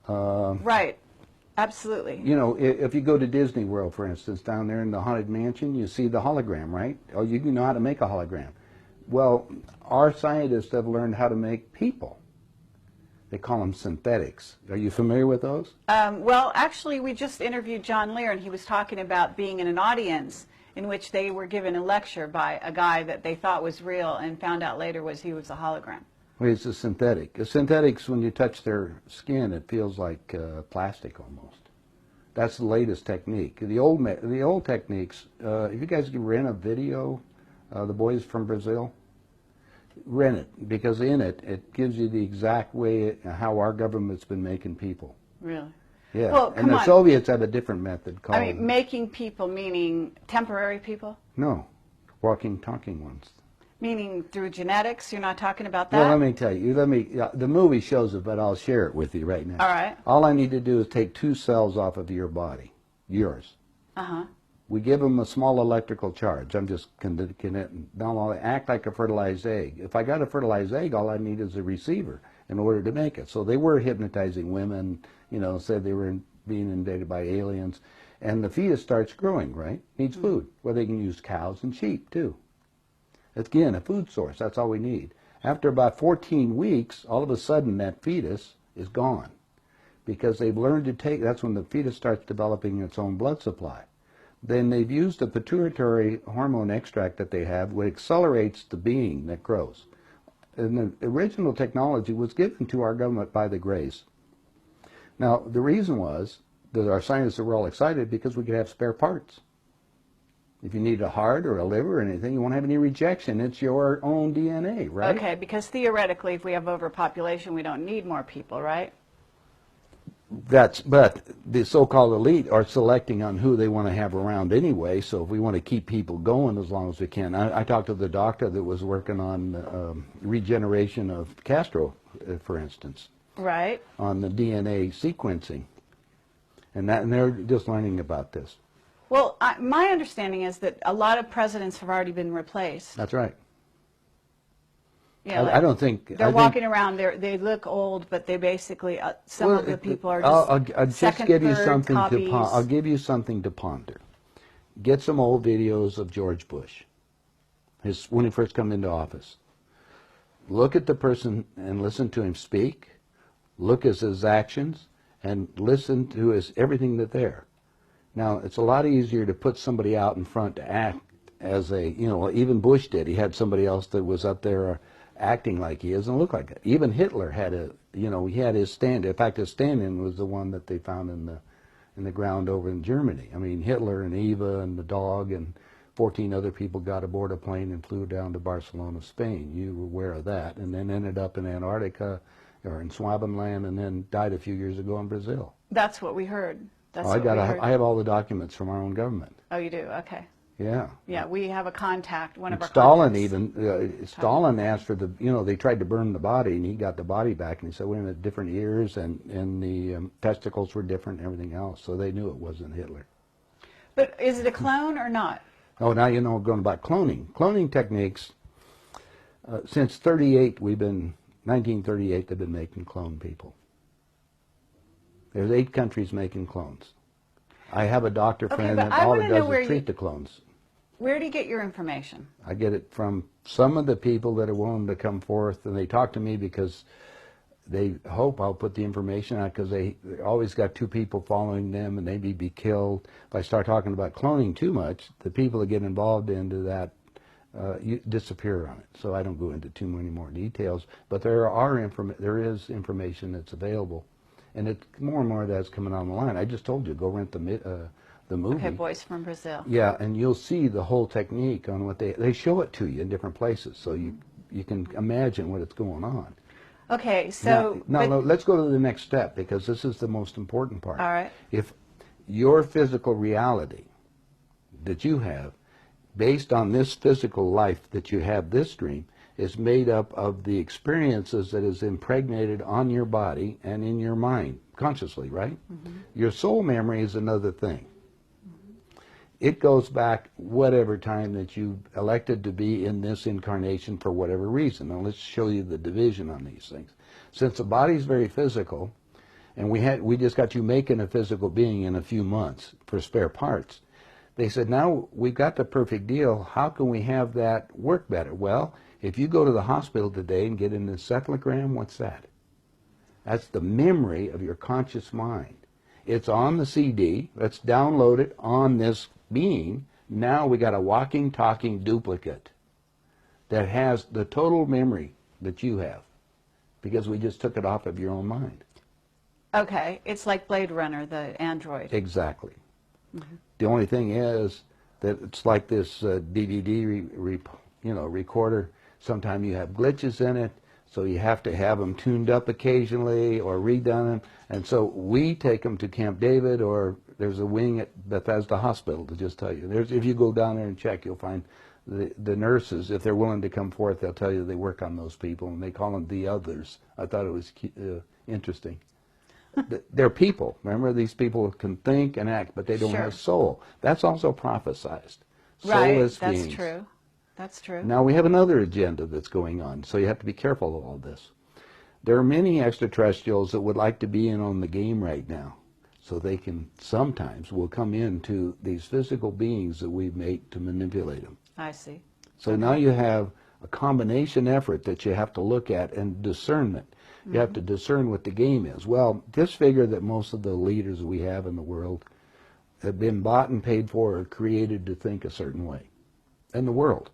Right. Absolutely. You know, if you go to Disney World, for instance, down there in the Haunted Mansion, you see the hologram, right? Oh, you know how to make a hologram. Well, our scientists have learned how to make people. They call them synthetics. Are you familiar with those? Well, actually, we just interviewed John Lear, and he was talking about being in an audience in which they were given a lecture by a guy that they thought was real and found out later he was a hologram. Well, it's a synthetic. A synthetics, when you touch their skin, it feels like plastic almost. That's the latest technique. The old techniques, if you guys can rent a video, the boys from Brazil, rent it, because in it, it gives you the exact way how our government's been making people. Really? Yeah, well, and the Soviets have a different method called... I mean, making people meaning temporary people? No, walking, talking ones. Meaning through genetics? You're not talking about that? Well, let me tell you. The movie shows it, but I'll share it with you right now. All right. All I need to do is take 2 cells off of your body, yours. Uh-huh. We give them a small electrical charge. I'm just now they act like a fertilized egg. If I got a fertilized egg, all I need is a receiver in order to make it. So they were hypnotizing women, you know, said they were being invaded by aliens. And the fetus starts growing, right? Needs food. Well, they can use cows and sheep, too. Again, a food source. That's all we need. After about 14 weeks, all of a sudden that fetus is gone. Because they've learned to take, that's when the fetus starts developing its own blood supply. Then they've used a pituitary hormone extract that they have, which accelerates the being that grows. And the original technology was given to our government by the Greys. Now, the reason was that our scientists were all excited because we could have spare parts. If you need a heart or a liver or anything, you won't have any rejection. It's your own DNA, right? Okay, because theoretically, if we have overpopulation, we don't need more people, right? But the so-called elite are selecting on who they want to have around anyway, so if we want to keep people going as long as we can. I talked to the doctor that was working on regeneration of Castro, for instance. Right. On the DNA sequencing. And they're just learning about this. Well, my understanding is that a lot of presidents have already been replaced. That's right. Yeah, I don't think... They're walking around, they look old, but they basically, some of the people are just I'll second, give you third something copies. I'll give you something to ponder. Get some old videos of George Bush, when he first came into office. Look at the person and listen to him speak. Look at his actions and listen to everything that's there. Now, it's a lot easier to put somebody out in front to act as even Bush did. He had somebody else that was up there acting like he is and look like it. Even Hitler had he had his stand. In fact, his stand-in was the one that they found in the ground over in Germany. I mean, Hitler and Eva and the dog and 14 other people got aboard a plane and flew down to Barcelona, Spain. You were aware of that, and then ended up in Antarctica or in Swabenland, and then died a few years ago in Brazil. That's what we heard. That's I have all the documents from our own government. Oh, you do? Okay. Yeah. Yeah, we have a contact, one of our Stalin contacts. Stalin asked for they tried to burn the body, and he got the body back, and he said, wait a minute, different ears, and the testicles were different and everything else, so they knew it wasn't Hitler. But is it a clone or not? Oh, now you know we're going about cloning. Cloning techniques, since 1938, they've been making clone people. There's 8 countries making clones. I have a doctor friend that all it does is treat the clones. Where do you get your information? I get it from some of the people that are willing to come forth, and they talk to me because they hope I'll put the information out, because they always got 2 people following them, and they may be killed. If I start talking about cloning too much, the people that get involved into that disappear on it. So I don't go into too many more details, but there is information that's available. And it's more and more of that's coming on the line. I just told you, go rent the movie. Okay, Boys from Brazil. Yeah, and you'll see the whole technique on what they show it to you in different places, so you can imagine what it's going on. Okay, so... Now let's go to the next step, because this is the most important part. All right. If your physical reality that you have, based on this physical life that you have, this dream, is made up of the experiences that is impregnated on your body and in your mind, consciously, right? Mm-hmm. Your soul memory is another thing. Mm-hmm. It goes back whatever time that you elected to be in this incarnation for whatever reason. Now let's show you the division on these things. Since the body is very physical, and we just got you making a physical being in a few months for spare parts. They said, now we've got the perfect deal. How can we have that work better? Well, if you go to the hospital today and get an encephalogram, what's that? That's the memory of your conscious mind. It's on the CD. Let's download it on this being. Now we got a walking, talking duplicate that has the total memory that you have, because we just took it off of your own mind. Okay, it's like Blade Runner, the android. Exactly. Mm-hmm. The only thing is that it's like this DVD recorder. Sometimes you have glitches in it, so you have to have them tuned up occasionally or redone. And so we take them to Camp David, or there's a wing at Bethesda Hospital to just tell you. If you go down there and check, you'll find the nurses, if they're willing to come forth, they'll tell you they work on those people, and they call them the others. I thought it was interesting. They're people. Remember, these people can think and act, but they don't have soul. That's also prophesized. Soulless right, that's beings. true. That's true. Now we have another agenda that's going on, so you have to be careful of all this. There are many extraterrestrials that would like to be in on the game right now, so they can sometimes will come into these physical beings that we've made to manipulate them. I see. So now you have a combination effort that you have to look at, and discernment. You have to discern what the game is. Well, just figure that most of the leaders we have in the world have been bought and paid for or created to think a certain way in the world.